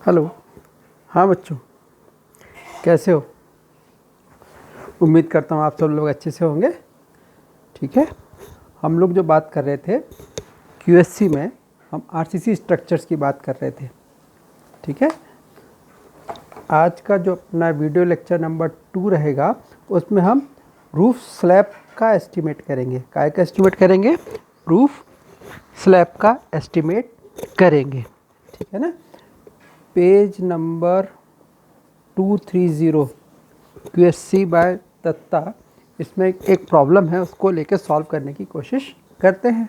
Hello. हाँ बच्चों, कैसे हो? उम्मीद करता हूँ आप सब लोग अच्छे से होंगे। ठीक है, हम लोग जो बात कर रहे थे क्यूएससी में, हम आरसीसी स्ट्रक्चर्स की बात कर रहे थे। ठीक है, आज का जो अपना वीडियो लेक्चर नंबर 2 रहेगा उसमें हम रूफ स्लैब का एस्टीमेट करेंगे। काय का एस्टीमेट करेंगे? रूफ स्लैब का एस्टीमेट करेंगे। ठीक है ना। Page number 230 QSC bye Dutta, इसमें एक प्रॉब्लम है, उसको लेकर सॉल्व करने की कोशिश करते हैं।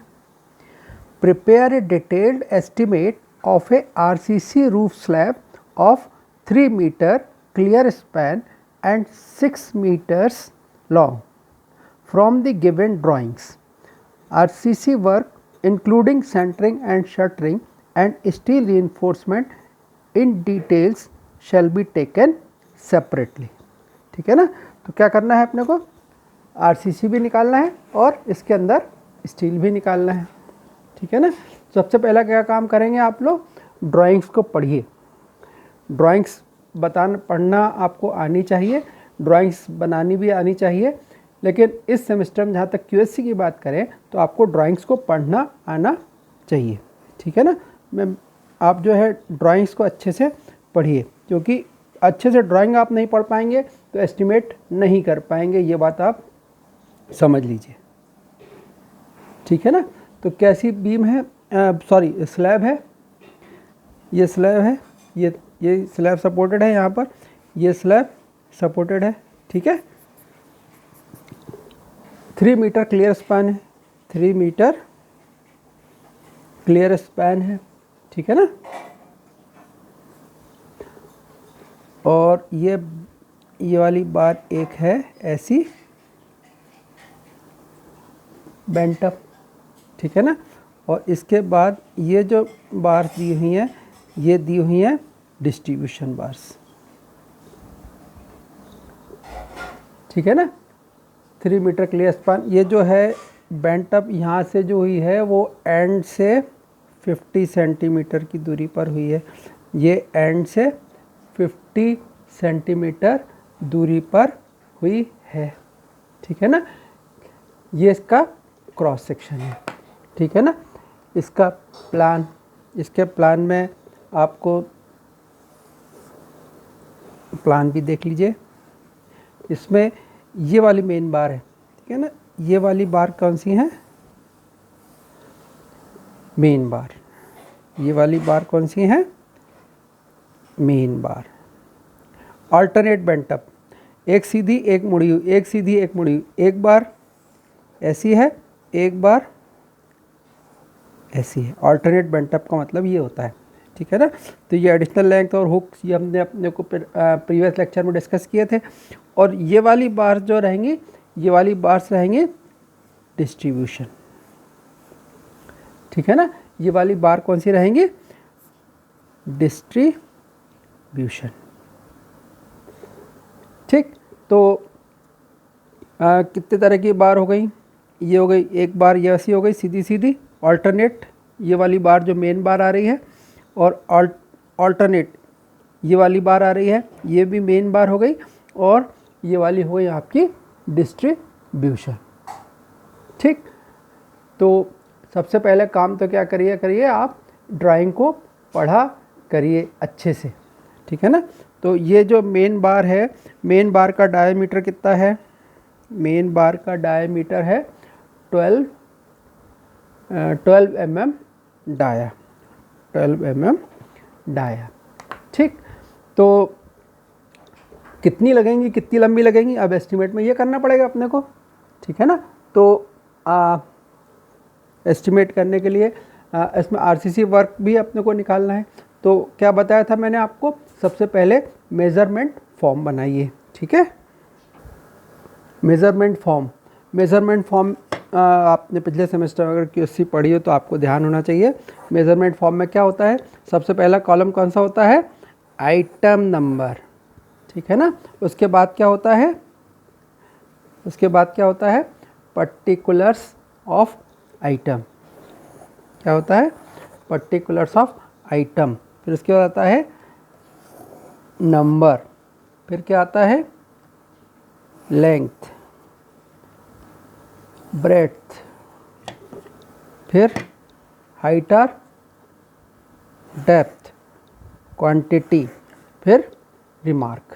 Prepare a detailed estimate of a RCC roof slab of 3 metre clear span and 6 metres long from the given drawings. RCC work including centering and shuttering and steel reinforcement in details shall be taken separately. ठीक है ना। तो क्या करना है अपने को? RCC भी निकालना है और इसके अंदर स्टील भी निकालना है। ठीक है ना। सबसे पहला क्या काम करेंगे आप लोग? ड्राइंग्स को पढ़िए। ड्राइंग्स पढ़ना आपको आनी चाहिए, ड्राइंग्स बनानी भी आनी चाहिए। लेकिन इस सेमेस्टर में जहाँ तक क्यूएससी की बात करें तो आपको ड्राइंग्स को पढ़ना आना चाहिए। ठीक है ना। आप जो है ड्राइंग्स को अच्छे से पढ़िए, क्योंकि अच्छे से ड्राइंग आप नहीं पढ़ पाएंगे तो एस्टिमेट नहीं कर पाएंगे, ये बात आप समझ लीजिए। ठीक है ना। तो कैसी बीम है, सॉरी स्लैब है, ये स्लैब है, ये स्लैब सपोर्टेड है, यहाँ पर ये स्लैब सपोर्टेड है। ठीक है। 3 मीटर क्लियर स्पैन है, 3 मीटर क्लियर स्पैन है। ठीक है ना। और ये वाली बार एक है ऐसी बेंट अप। ठीक है ना। और इसके बाद ये जो बार्स दी हुई हैं, ये दी हुई हैं डिस्ट्रीब्यूशन बार्स। ठीक है ना। 3 मीटर क्लियर स्पैन, ये जो है बेंट अप यहाँ से जो हुई है वो एंड से 50 सेंटीमीटर की दूरी पर हुई है। ये एंड से 50 सेंटीमीटर दूरी पर हुई है। ठीक है ना। ये इसका क्रॉस सेक्शन है। ठीक है ना। इसका प्लान, इसके प्लान में आपको प्लान भी देख लीजिए। इसमें ये वाली मेन बार है। ठीक है ना। ये वाली बार कौन सी है? मेन बार। ये वाली बार कौन सी है? मेन बार। अल्टरनेट बेंट अप, एक सीधी एक मुड़ी हुई, एक सीधी एक मुड़ी हुई, एक बार ऐसी है, एक बार ऐसी है। अल्टरनेट बेंट अप का मतलब ये होता है। ठीक है ना। तो ये एडिशनल लेंथ और हुक्स ये हमने अपने को प्रीवियस लेक्चर में डिस्कस किए थे। और ये वाली बार जो रहेंगी, ये वाली बार्स रहेंगी डिस्ट्रीब्यूशन। ठीक है ना। ये वाली बार कौन सी रहेंगी? डिस्ट्रीब्यूशन। ठीक। तो कितने तरह की बार हो गई? ये हो गई एक बार, ये ऐसी हो गई सीधी सीधी। अल्टरनेट ये वाली बार जो मेन बार आ रही है, और अल्टरनेट ये वाली बार आ रही है, ये भी मेन बार हो गई। और ये वाली हो गई आपकी डिस्ट्रीब्यूशन। ठीक। तो सबसे पहले काम तो क्या करिए आप ड्राइंग को पढ़ा करिए अच्छे से। ठीक है ना। तो ये जो मेन बार है, मेन बार का डायमीटर कितना है? मेन बार का डायमीटर है 12 mm डाया, 12 mm डाया। ठीक। तो कितनी लगेंगी, कितनी लंबी लगेंगी, अब एस्टिमेट में ये करना पड़ेगा अपने को। ठीक है ना। तो एस्टिमेट करने के लिए इसमें आरसीसी वर्क भी अपने को निकालना है। तो क्या बताया था मैंने आपको? सबसे पहले मेज़रमेंट फॉर्म बनाइए। ठीक है। मेज़रमेंट फॉर्म आपने पिछले सेमेस्टर अगर क्यूएससी पढ़ी हो तो आपको ध्यान होना चाहिए। मेज़रमेंट फॉर्म में क्या होता है? सबसे पहला कॉलम कौन सा होता है? Item number. ठीक है ना। उसके बाद क्या होता है? उसके बाद क्या होता है? Particulars of item. क्या होता है? Particulars of item. फिर उसके बाद आता है नंबर, फिर क्या आता है लेंथ, ब्रेड्थ, फिर हाइट और डेप्थ, क्वांटिटी, फिर रिमार्क।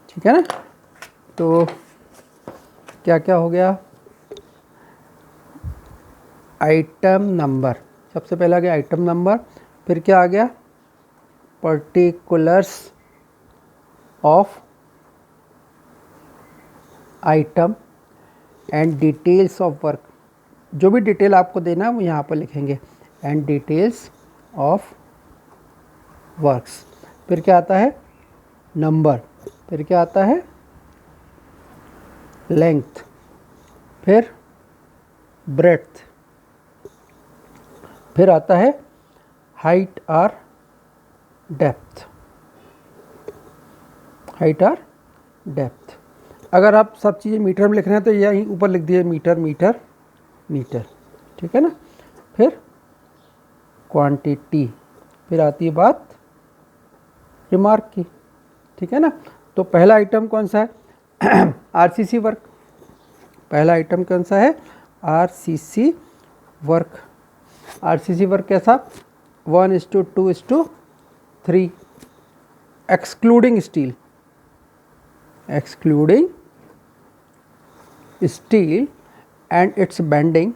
ठीक है ना। तो क्या क्या हो गया, आइटम नंबर, सबसे पहला आ गया आइटम नंबर, फिर क्या आ गया particulars of item and details of work, जो भी डिटेल आपको देना है वो यहाँ पर लिखेंगे, एंड डिटेल्स ऑफ वर्क्स। फिर क्या आता है नंबर, फिर क्या आता है लेंथ, फिर ब्रेड्थ, फिर आता है हाइट और डेप्थ, हाइट और डेप्थ। अगर आप सब चीज़ें मीटर में लिख रहे हैं तो यहीं ऊपर लिख दिए मीटर मीटर मीटर। ठीक है ना। फिर क्वांटिटी, फिर आती है बात रिमार्क की। ठीक है ना। तो पहला आइटम कौन सा है आरसीसी वर्क, पहला आइटम कौन सा है आरसीसी वर्क। आरसीसी वर्क कैसा 1:2:3 excluding steel, excluding steel and its bending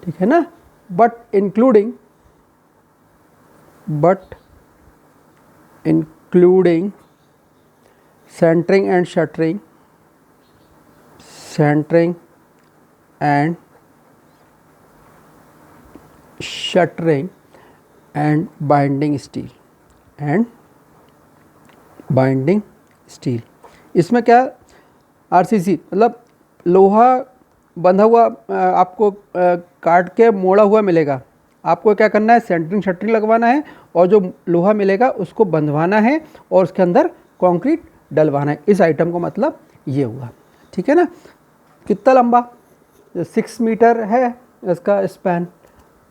ठीक है ना, but including centering and shuttering and binding steel। इसमें क्या आरसीसी मतलब लोहा बंधा हुआ आपको काट के मोड़ा हुआ मिलेगा, आपको क्या करना है सेंटरिंग शटरिंग लगवाना है और जो लोहा मिलेगा उसको बंधवाना है और उसके अंदर कंक्रीट डलवाना है। इस आइटम का मतलब ये हुआ। ठीक है ना। कितना लंबा 6 मीटर है इसका स्पैन,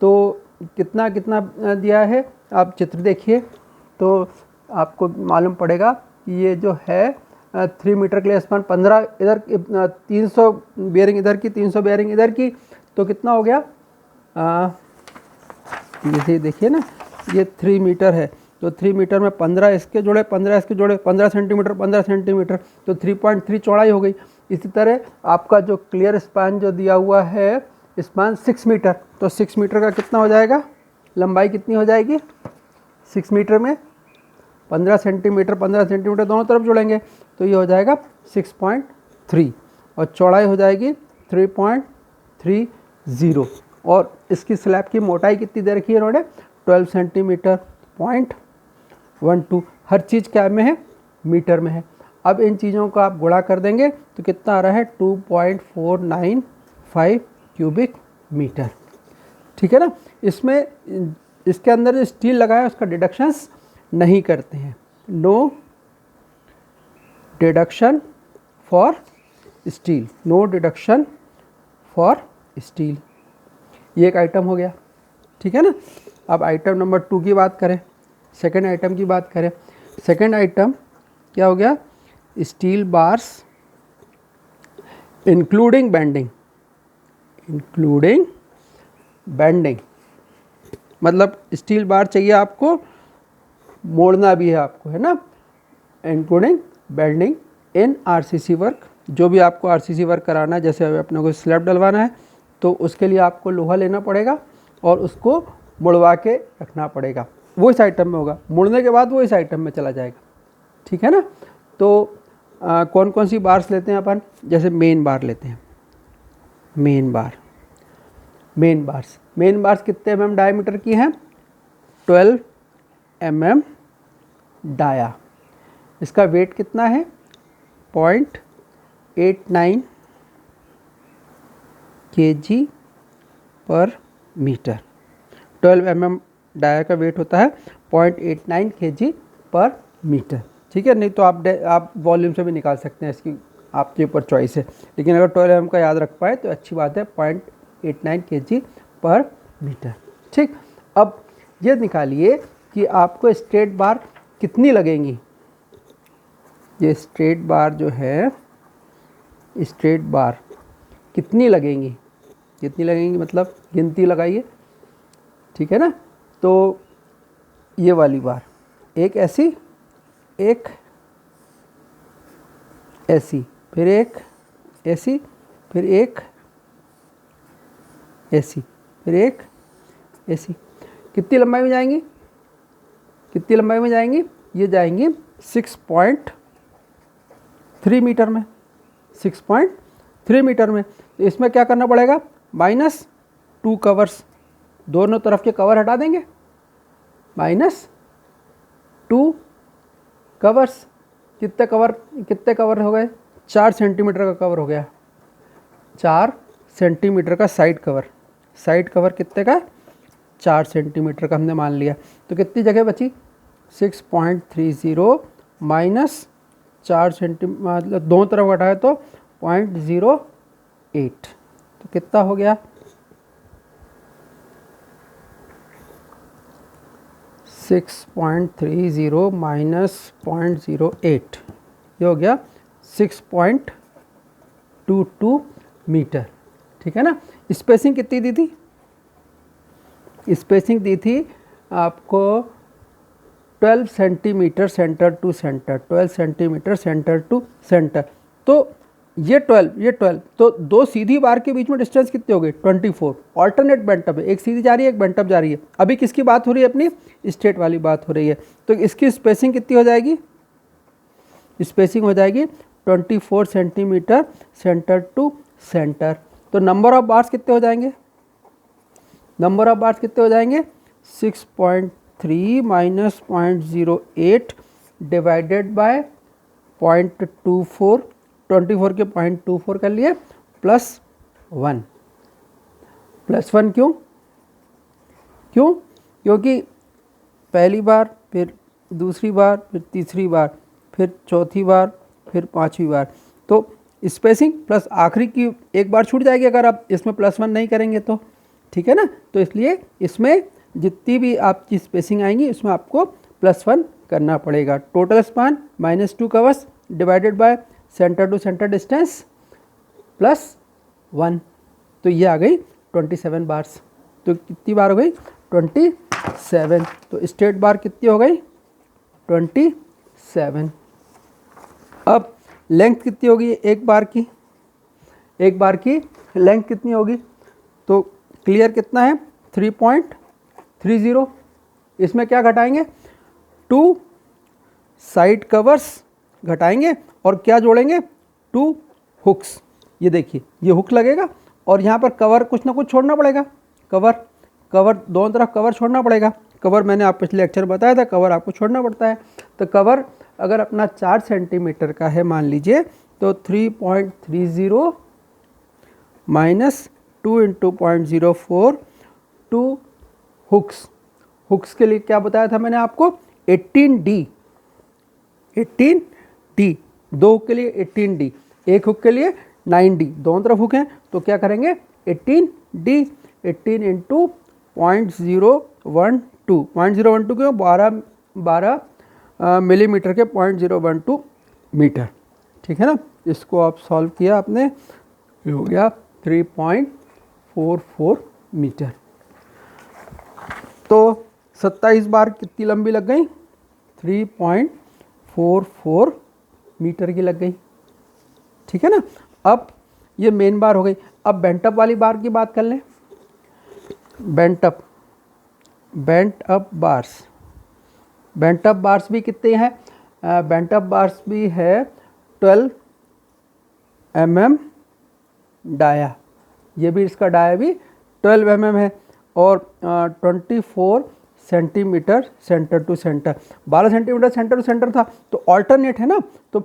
तो कितना कितना दिया है आप चित्र देखिए तो आपको मालूम पड़ेगा कि ये जो है 3 मीटर के लिए स्पैन 15 इधर 300 बेयरिंग इधर की 300 बेयरिंग इधर की, तो कितना हो गया ये देखिए ना, ये 3 मीटर है तो 3 मीटर में 15 इसके जोड़े 15 इसके जोड़े 15 सेंटीमीटर तो 3.3 चौड़ाई हो गई। इसी तरह आपका जो क्लियर स्पैन जो दिया हुआ है स्पैन 6 मीटर, तो 6 मीटर का कितना हो जाएगा लंबाई कितनी हो जाएगी 6 मीटर में 15 सेंटीमीटर दोनों तरफ जोड़ेंगे तो ये हो जाएगा 6.3 और चौड़ाई हो जाएगी 3.30 और इसकी स्लैब की मोटाई कितनी दे रखी है इन्होंने 12 सेंटीमीटर 0.12। हर चीज़ क्या में है मीटर में है। अब इन चीज़ों को आप गुणा कर देंगे तो कितना आ रहा है 2.495 क्यूबिक मीटर। ठीक है ना। इसमें इसके अंदर जो स्टील लगाया है उसका डिडक्शंस नहीं करते हैं, no deduction for steel, no deduction for steel. ये एक आइटम हो गया। ठीक है ना। अब आइटम नंबर 2 की बात करें, सेकंड आइटम की बात करें। सेकंड आइटम क्या हो गया स्टील बार्स इंक्लूडिंग बेंडिंग, मतलब स्टील बार चाहिए आपको मोड़ना भी है आपको, है ना, इंक्लूडिंग बेंडिंग इन आरसीसी वर्क। जो भी आपको आरसीसी वर्क कराना है, जैसे अभी अपने को स्लैब डलवाना है तो उसके लिए आपको लोहा लेना पड़ेगा और उसको मुड़वा के रखना पड़ेगा, वो इस आइटम में होगा। मुड़ने के बाद वो इस आइटम में चला जाएगा। ठीक है ना। तो कौन कौन सी बार्स लेते हैं अपन, जैसे मेन बार लेते हैं, मेन बार्स कितने mm डायमीटर की हैं 12 mm डाया। इसका वेट कितना है 0.89 kg पर मीटर। 12 mm डाया का वेट होता है 0.89 kg पर मीटर। ठीक है। नहीं तो आप वॉल्यूम से भी निकाल सकते हैं, इसकी आपके ऊपर चॉइस है, लेकिन अगर 12 mm का याद रख पाए तो अच्छी बात है 0.89 kg पर मीटर। ठीक। अब ये निकालिए कि आपको स्ट्रेट बार कितनी लगेंगी। ये स्ट्रेट बार जो है, स्ट्रेट बार कितनी लगेंगी, कितनी लगेंगी मतलब गिनती लगाइए, ठीक है ना। तो ये वाली बार, एक ऐसी, एक ऐसी, फिर एक ऐसी, फिर एक ऐसी, फिर एक ऐसी, कितनी लंबाई में जाएंगी, कितनी लंबाई में जाएंगी, ये जाएंगी 6.3 मीटर में, 6.3 मीटर में। तो इसमें क्या करना पड़ेगा, -2 कवर्स, दोनों तरफ के कवर हटा देंगे, -2 कवर्स। कितने कवर हो गए, 4 सेंटीमीटर का कवर हो गया, 4 सेंटीमीटर का साइड कवर। साइड कवर कितने का, 4 सेंटीमीटर का हमने मान लिया। तो कितनी जगह बची, 6.30 माइनस 4 सेंटीमीटर, मतलब दोनों तरफ हटाए तो 0.08, तो कितना हो गया, 6.30 माइनस 0.08, ये हो गया 6.22 मीटर, ठीक है ना। स्पेसिंग कितनी दी थी, स्पेसिंग दी थी आपको 12 centimetre centre to centre, 12 centimetre centre to centre. तो ये 12, तो दो सीधी बार के बीच में डिस्टेंस कितनी हो गई, 24। ऑल्टरनेट बेंटअप है, एक सीधी जा रही है, एक बेंटअप जा रही है। अभी किसकी बात हो रही है, अपनी स्ट्रेट वाली बात हो रही है। तो इसकी स्पेसिंग कितनी हो जाएगी, स्पेसिंग हो जाएगी 24 सेंटीमीटर सेंटर टू सेंटर। तो नंबर ऑफ बार्स कितने हो जाएंगे, नंबर ऑफ बार्स कितने हो जाएंगे, 6.3 माइनस 0.08 डिवाइडेड बाय 0.24, 24 के 0.24 कर लिए, +1, +1 क्यों, क्योंकि पहली बार, फिर दूसरी बार, फिर तीसरी बार, फिर चौथी बार, फिर पांचवी बार, तो स्पेसिंग प्लस आखिरी की एक बार छूट जाएगी अगर आप इसमें +1 नहीं करेंगे तो, ठीक है ना। तो इसलिए इसमें जितनी भी आपकी स्पेसिंग आएंगी उसमें आपको +1 करना पड़ेगा। Total span -2 covers divided by centre to centre distance +1, तो ये आ गई 27 बार्स। तो कितनी बार हो गई, 27। तो स्ट्रेट बार कितनी हो गई, 27। अब लेंथ कितनी होगी एक बार की, एक बार की लेंथ कितनी होगी, तो क्लियर कितना है, 3.30। इसमें क्या घटाएंगे, 2 साइड कवर्स घटाएंगे और क्या जोड़ेंगे, 2 हुक्स। ये देखिए, ये हुक लगेगा और यहाँ पर कवर कुछ ना कुछ छोड़ना पड़ेगा, कवर दोनों तरफ कवर छोड़ना पड़ेगा। कवर मैंने आप पिछले लेक्चर में बताया था, कवर आपको छोड़ना पड़ता है। तो कवर अगर अपना 4 सेंटीमीटर का है मान लीजिए, तो 3.30 माइनस 2 इंटू 0.04, 2 हुक्स। हुक्स के लिए क्या बताया था मैंने आपको, 18D, 18D, 2 हुक के लिए 18D, एक हुक के लिए 9D, दोनों तरफ हुक हैं। तो क्या करेंगे, 18D, 18 इंटू 0.012, 0.012 क्यों, 12 मिलीमीटर के 0.012 मीटर, ठीक है ना। इसको आप सॉल्व किया आपने, ये हो गया 3.44 मीटर। तो 27 बार कितनी लंबी लग गई, 3.44 मीटर की लग गई, ठीक है ना। अब ये मेन बार हो गई। अब बेंटअप वाली बार की बात कर लें। बेंटअप बार्स, बेंटअप बार्स भी कितने हैं, बेंटअप बार्स भी है 12 mm डाया, ये भी इसका डाया भी 12 mm है और 24 centimetre centre to centre. 12 centimetre centre to centre था, तो ऑल्टरनेट है ना, तो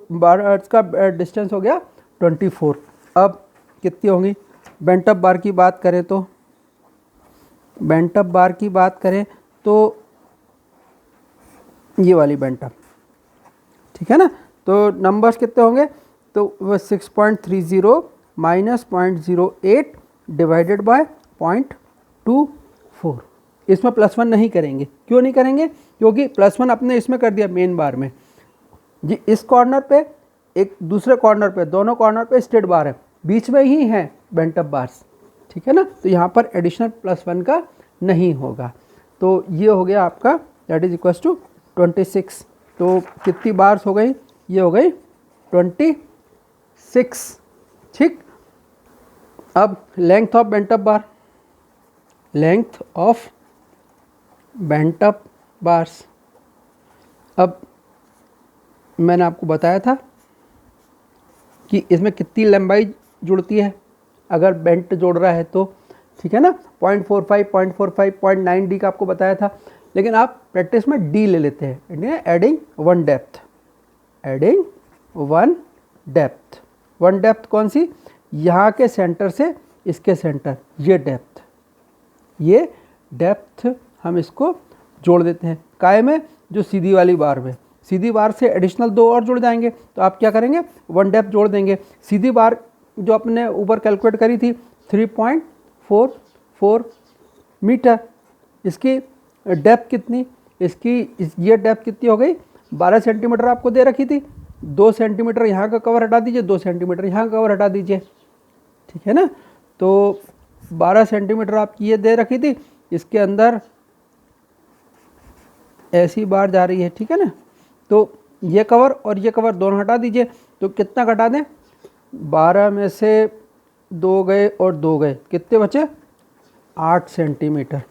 इसका डिस्टेंस हो गया 24। अब कितनी होंगी, बेंटअप बार की बात करें तो, बेंटअप बार की बात करें तो ये वाली बेंटअप, ठीक है ना। तो नंबर्स कितने होंगे, तो वह 6.30 माइनस 0.08 डिवाइडेड बाय 0.24, इसमें +1 नहीं करेंगे। क्यों नहीं करेंगे? क्योंकि +1 अपने इसमें कर दिया मेन बार में जी, इस कॉर्नर पे एक दूसरे कॉर्नर पे, दोनों कॉर्नर पे स्ट्रेट बार है, बीच में ही है बेंट अप बार्स, ठीक है ना। तो यहाँ पर एडिशनल +1 का नहीं होगा। तो ये हो गया आपका दैट इज इक्वल्स टू 26। तो कितनी बार्स हो गई? ये हो गई 26, ठीक। अब length of bent up bar, length of bent up bars. अब मैंने आपको बताया था कि इसमें कितनी लंबाई जुड़ती है अगर बेंट जोड़ रहा है तो, ठीक है ना। 0.45, 0.45, 0.9 डी का आपको बताया था, लेकिन आप प्रैक्टिस में डी ले लेते हैं। Adding 1 depth, adding 1 depth. 1 depth कौन सी? यहाँ के सेंटर से इसके सेंटर, ये डेप्थ, ये डेप्थ हम इसको जोड़ देते हैं। काय में? जो सीधी वाली बार में, सीधी बार से एडिशनल 2 और जुड़ जाएंगे। तो आप क्या करेंगे? 1 डेप्थ जोड़ देंगे। सीधी बार जो अपने ऊपर कैलकुलेट करी थी 3.44 मीटर, इसकी डेप्थ कितनी? ये डेप्थ कितनी हो गई? 12 सेंटीमीटर आपको दे रखी थी। 2 सेंटीमीटर यहाँ का कवर हटा दीजिए, 2 सेंटीमीटर यहाँ का कवर हटा दीजिए, ठीक है ना। तो 12 सेंटीमीटर आपकी ये दे रखी थी, इसके अंदर ऐसी बार जा रही है, ठीक है ना। तो ये कवर और ये कवर दोनों हटा दीजिए। तो कितना घटा दें? 12 में से 2 गए और 2 गए, कितने बचे? 8 सेंटीमीटर,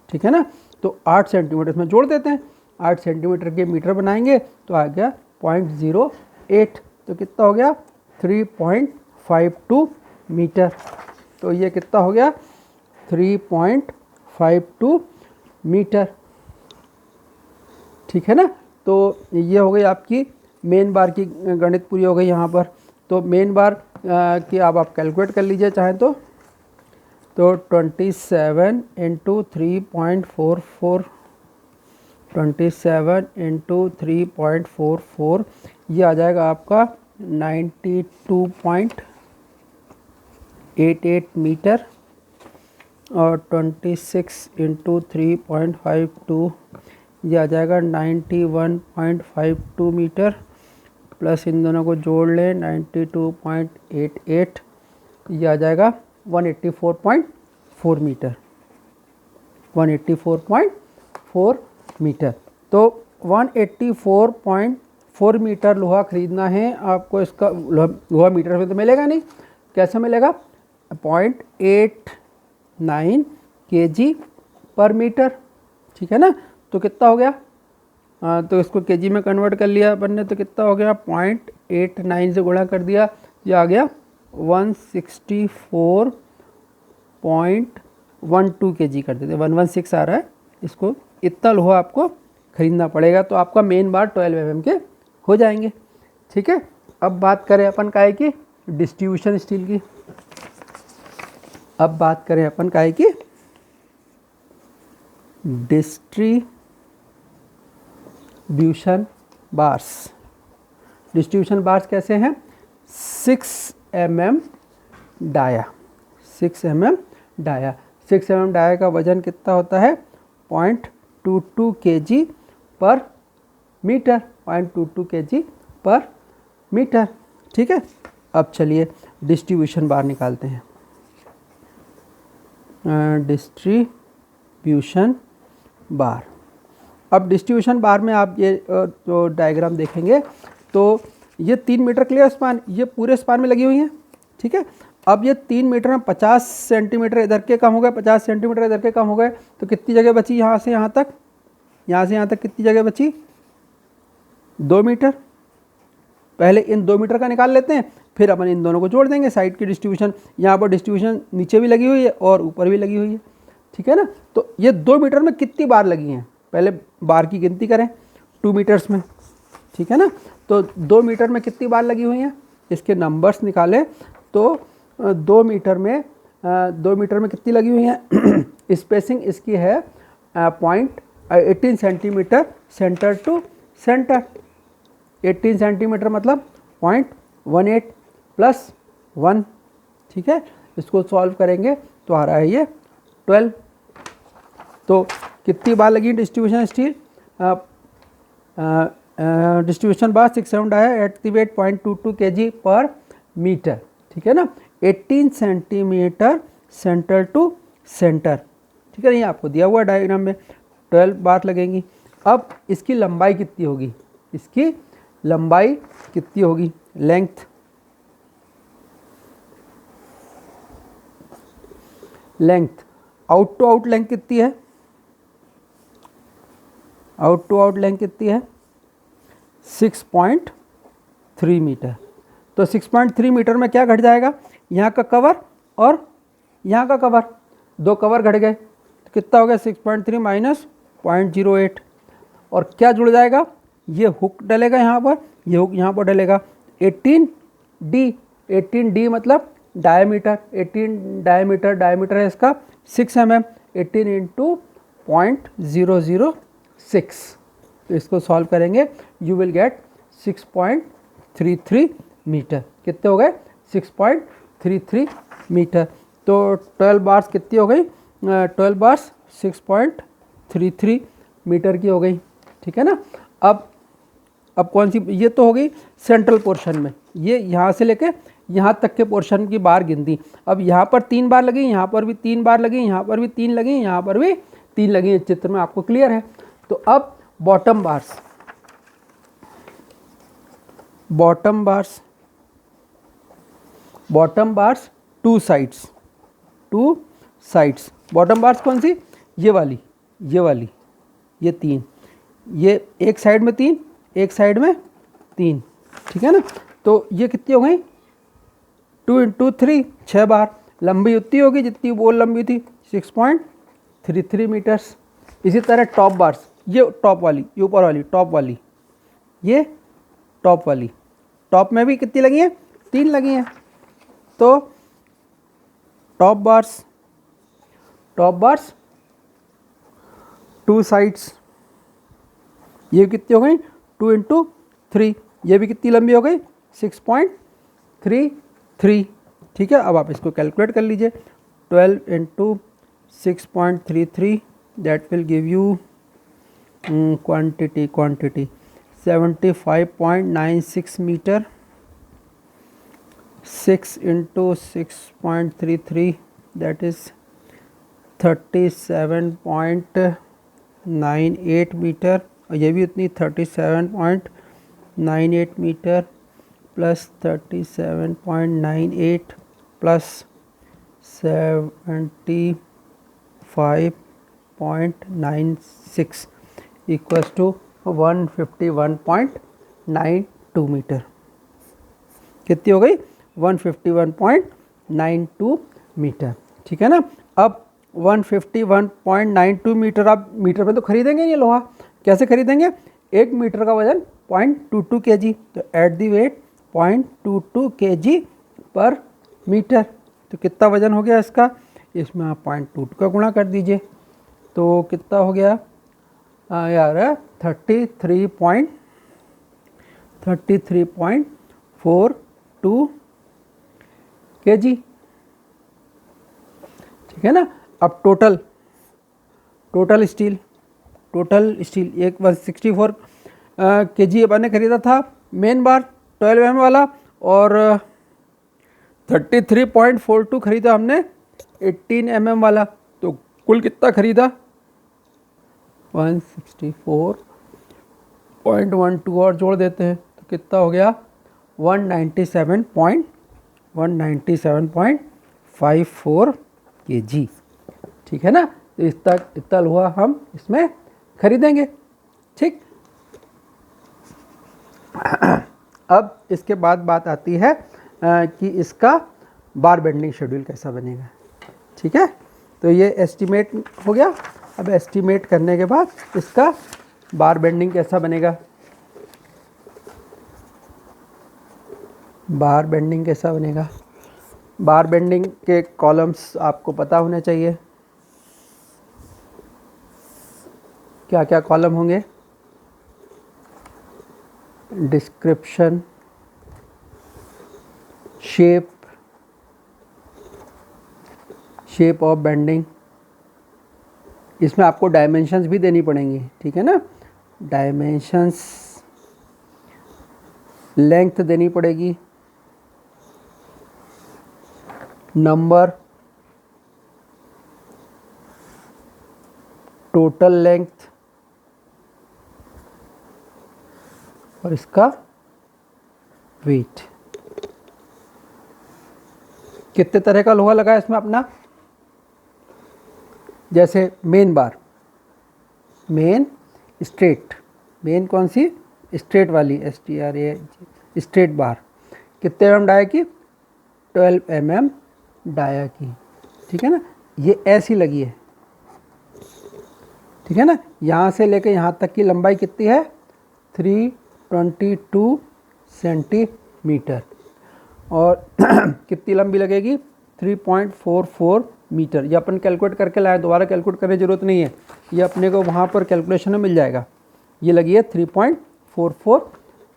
ठीक है ना। तो 8 सेंटीमीटर इसमें जोड़ देते हैं। 8 सेंटीमीटर के मीटर बनाएंगे तो आ गया 0.08। तो कितना हो गया? 3.52 मीटर। तो ये कितना हो गया? 3.52 मीटर, ठीक है ना। तो ये हो गई आपकी मेन बार की गणित पूरी हो गई यहाँ पर। तो मेन बार की अब आप कैलकुलेट कर लीजिए चाहें तो 27 इंटू 3.44, 27 इंटू 3.44, ये आ जाएगा आपका 92.88 मीटर। और 26 इंटू 3.52, ये आ जाएगा 91.52 मीटर। प्लस इन दोनों को जोड़ लें 92.88, ये आ जाएगा 184.4 मीटर, 184.4 मीटर। तो 184.4 मीटर लोहा खरीदना है आपको। इसका लोहा मीटर में तो मिलेगा नहीं, कैसे मिलेगा? 0.89 kg पर मीटर, ठीक है ना। तो कितना हो गया? तो इसको केजी में कन्वर्ट कर लिया अपन ने, तो कितना हो गया? 0.89 से गुणा कर दिया, ये आ गया 164.12 kg कर देते, 116 आ रहा है। इसको इतना लोहा आपको खरीदना पड़ेगा, तो आपका मेन बार 12 mm के हो जाएंगे, ठीक है। अब बात करें अपन काय की? डिस्ट्रीब्यूशन स्टील की। अब बात करें अपन काय की? Distribution bars. डिस्ट्रीब्यूशन बार्स कैसे हैं? 6 mm dia, 6 mm dia. 6 mm dia का वजन कितना होता है? 0.22 kg पर मीटर, 0.22 kg पर मीटर, ठीक है। अब चलिए डिस्ट्रीब्यूशन बार निकालते हैं। डिस्ट्रीब्यूशन बार। अब डिस्ट्रीब्यूशन बार में आप ये जो डायग्राम देखेंगे तो ये 3 मीटर क्लियर स्पान, ये पूरे स्पान में लगी हुई हैं, ठीक है। अब ये 3 मीटर में 50 सेंटीमीटर इधर के कम हो गए, 50 सेंटीमीटर इधर के कम हो गए, तो कितनी जगह बची यहाँ से यहाँ तक? यहाँ से यहाँ तक कितनी जगह बची? 2 मीटर। पहले इन 2 मीटर का निकाल लेते हैं, फिर अपन इन दोनों को जोड़ देंगे। साइड की डिस्ट्रीब्यूशन, यहाँ पर डिस्ट्रीब्यूशन नीचे भी लगी हुई है और ऊपर भी लगी हुई है, ठीक है ना। तो ये 2 मीटर में कितनी बार लगी हैं? पहले बार की गिनती करें 2 मीटर्स में, ठीक है ना। तो 2 मीटर में कितनी बार लगी हुई हैं? इसके नंबर्स निकालें तो 2 मीटर में कितनी लगी हुई हैं? स्पेसिंग इसकी है 18 centimetre centre to centre. 18 centimetre मतलब 0.18 + 1, ठीक है। इसको सॉल्व करेंगे तो आ रहा है ये 12 तो कितनी बार लगी डिस्ट्रीब्यूशन स्टील, डिस्ट्रीब्यूशन बार 6 7 है एट द वेट 0.22 kg पर मीटर, ठीक है ना। 18 सेंटीमीटर सेंटर टू सेंटर, ठीक है। ये आपको दिया हुआ डायग्राम में 12 बार लगेंगी। अब इसकी लंबाई कितनी होगी, इसकी लंबाई कितनी होगी, length, length out to out length कितनी है, आउट टू आउट लेंथ कितनी है 6.3 मीटर। तो 6.3 मीटर में क्या घट जाएगा, यहाँ का कवर और यहाँ का कवर, दो कवर घट गए तो कितना हो गया 6.3 माइनस 0.08, और क्या जुड़ जाएगा, ये हुक डलेगा यहाँ पर, ये हुक यहाँ पर डलेगा। 18D, 18D मतलब डायमीटर, 18 डायमीटर, डायमीटर है इसका 6 mm, 18 इंटू 0.006, तो इसको सॉल्व करेंगे यू विल गेट 6.33 मीटर। कितने हो गए 6.33 मीटर। तो 12 बार्स कितनी हो गई, 12 बार्स 6.33 मीटर की हो गई, ठीक है ना। अब कौन सी, ये तो हो गई सेंट्रल पोर्शन में, ये यहाँ से लेके यहाँ तक के पोर्शन की बार गिनती। अब यहाँ पर 3 बार लगी, यहाँ पर भी 3 बार लगी, यहाँ पर भी 3 लगी, यहाँ पर भी 3 लगी, इस चित्र में आपको क्लियर है। तो अब bottom bars, bottom bars, bottom bars two sides, two sides, bottom bars कौन सी, ये वाली, ये वाली, ये 3, ये एक साइड में 3, एक साइड में 3, ठीक है ना। तो ये कितनी हो गई 2 इंटू 3, 6 बार, लंबी उतनी होगी जितनी वो लंबी थी 6.33 मीटर्स। इसी तरह टॉप बार्स, ये टॉप वाली, ये ऊपर वाली टॉप वाली, ये टॉप वाली, टॉप में भी कितनी लगी हैं 3 लगी हैं। तो top bars, top bars two sides, ये कितनी हो गई 2 इंटू 3, ये भी कितनी लंबी हो गई 6.33, ठीक है। अब आप इसको कैलकुलेट कर लीजिए, 12 into 6.33 that will give you quantity 75.96 metre, 6 into 6.33 that is 37.98 metre, और ये भी उतनी 37.98 metre plus 37.98 plus 75.96 equals to 151.92 metre. कितनी हो गई 151.92 मीटर, ठीक है ना। अब 151.92 मीटर, आप मीटर में तो खरीदेंगे ये लोहा, कैसे खरीदेंगे, 1 मीटर का वजन 0.22 kg, तो एट दी वेट 0.22 kg पर मीटर। तो कितना वजन हो गया इसका, इसमें आप 0.22 का गुणा कर दीजिए, तो कितना हो गया यार 33.42 kg, ठीक है ना। अब टोटल स्टील, टोटल स्टील एक 164 kg अपन ने खरीदा था मेन बार 12 mm वाला, और 33.42 खरीदा हमने 18 mm वाला, तो कुल कितना खरीदा 164.12 और जोड़ देते हैं तो कितना हो गया 197.54 kg, ठीक है ना। तो इतना लोहा हम इसमें खरीदेंगे, ठीक। अब इसके बाद बात आती है कि इसका बार बेंडिंग शेड्यूल कैसा बनेगा, ठीक है। तो ये एस्टीमेट हो गया। अब एस्टीमेट करने के बाद इसका बार बेंडिंग कैसा बनेगा, बार बेंडिंग कैसा बनेगा, बार बेंडिंग के कॉलम्स आपको पता होने चाहिए, क्या क्या कॉलम होंगे, डिस्क्रिप्शन, शेप ऑफ बेंडिंग, इसमें आपको डायमेंशंस भी देनी पड़ेंगी, ठीक है ना। डायमेंशंस, लेंथ देनी पड़ेगी, नंबर, टोटल लेंथ और इसका वेट। कितने तरह का लोहा लगा है इसमें अपना, जैसे मेन बार, मेन स्ट्रेट, मेन कौन सी, स्ट्रेट वाली, STRA, स्ट्रेट बार, कितने mm डाया की, 12 mm डाया की, ठीक है ना। ये ऐसी लगी है, ठीक है ना। यहाँ से लेकर यहाँ तक की लंबाई कितनी है, 322 सेंटीमीटर, और कितनी लंबी लगेगी, 3.44 मीटर। ये अपन कैलकुलेट करके लाए, दोबारा कैलकुलेट करने की ज़रूरत नहीं है, ये अपने को वहाँ पर कैलकुलेशन में मिल जाएगा। ये लगी है 3.44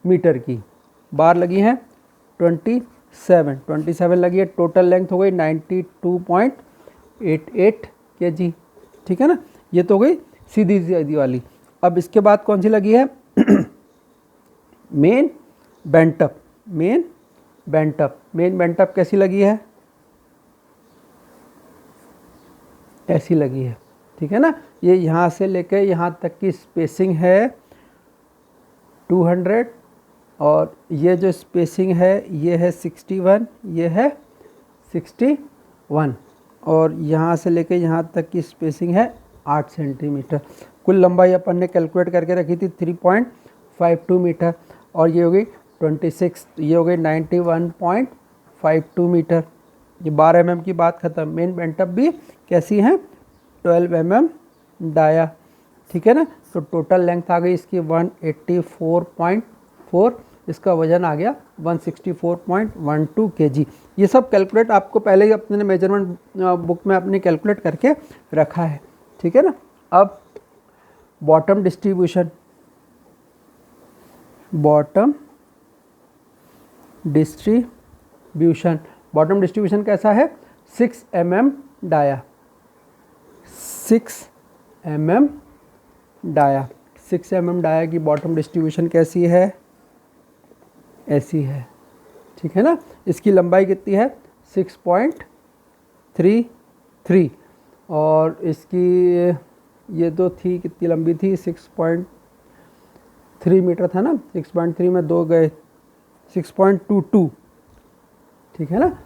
मीटर की, बार लगी हैं 27 लगी है, टोटल लेंथ हो गई 92.88 kg, ठीक है ना। ये तो हो गई सीधी सीधी वाली। अब इसके बाद कौन सी लगी है, main bent up, main bent up, main bent up कैसी लगी है, ऐसी लगी है, ठीक है ना। ये यहाँ से लेकर यहाँ तक की स्पेसिंग है 200, और ये जो स्पेसिंग है ये है 61, ये है 61, और यहाँ से लेकर यहाँ तक की स्पेसिंग है 8 सेंटीमीटर। कुल लंबाई अपन ने कैलकुलेट करके रखी थी 3.52 मीटर, और ये हो गई 26, ये हो गई 91.52 मीटर। ये 12 mm की बात ख़त्म। मेन बेंटअप भी कैसी हैं, 12 mm डाया, ठीक है ना। तो टोटल लेंथ आ गई इसकी 184.4, इसका वजन आ गया 164.12 kg। ये सब कैलकुलेट आपको पहले ही अपने मेजरमेंट बुक में अपने कैलकुलेट करके रखा है, ठीक है ना। अब bottom distribution, bottom distribution, bottom distribution कैसा है, 6 mm dia, 6 mm dia, 6 mm dia की बॉटम डिस्ट्रीब्यूशन कैसी है, ऐसी है, ठीक है ना। इसकी लंबाई कितनी है, 6.33, और इसकी ये तो थी, कितनी लंबी थी, 6.3 मीटर था ना, 6.3 में 2 गए, 6.22, ठीक है ना।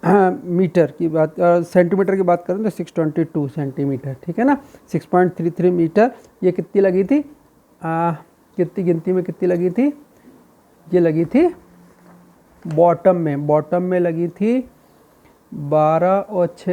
मीटर की बात, सेंटीमीटर की बात करें तो 622 सेंटीमीटर, ठीक है ना। 6.33 मीटर। ये कितनी लगी थी, कितनी गिनती में कितनी लगी थी, ये लगी थी बॉटम में लगी थी 12 और 6